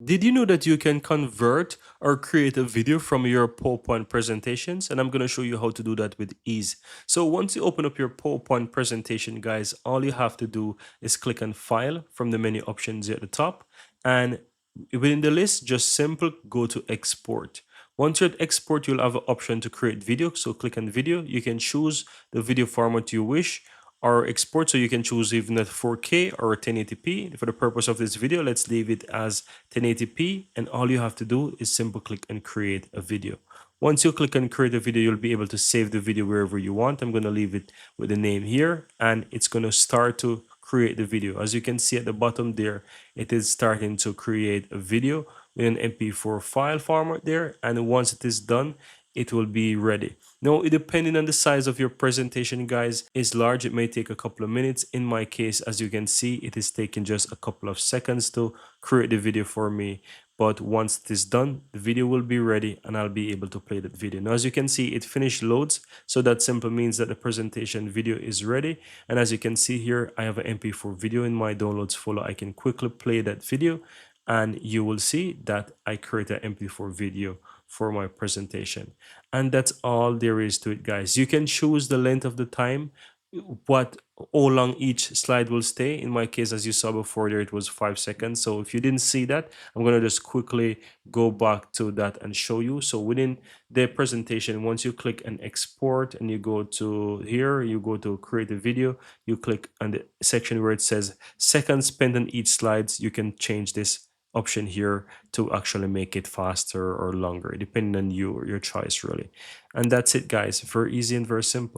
Did you know that you can convert or create a video from your PowerPoint presentations? And I'm going to show you how to do that with ease. So once you open up your PowerPoint presentation, guys, all you have to do is click on File from the menu options at the top. And within the list, just simple go to Export. Once you're at Export, you'll have an option to create video. So click on Video. You can choose the video format you wish or export, so you can choose even at 4K or 1080p. For the purpose of this video, let's leave it as 1080p, and all you have to do is simple click and create a video. Once you click and create a video, you'll be able to save the video wherever you want. I'm going to leave it with the name here, and it's going to start to create the video. As you can see at the bottom there, it is starting to create a video with an MP4 file format there, and once it is done, it will be ready. Now, depending on the size of your presentation, guys, is large, it may take a couple of minutes. In my case, as you can see, it is taking just a couple of seconds to create the video for me. But once it is done, the video will be ready and I'll be able to play that video. Now, as you can see, it finished loads. So that simply means that the presentation video is ready. And as you can see here, I have an MP4 video in my downloads folder. I can quickly play that video and you will see that I created an MP4 video for my presentation. And that's all there is to it, guys. You can choose the length of the time, what how long each slide will stay. In my case, as you saw before there, it was 5 seconds. So if you didn't see that, I'm going to just quickly go back to that and show you. So within the presentation, once you click and export and you go to here, you go to create a video, you click on the section where it says seconds spent on each slides. You can change this option here to actually make it faster or longer, depending on you or your choice, really. And that's it, guys. Very easy and very simple.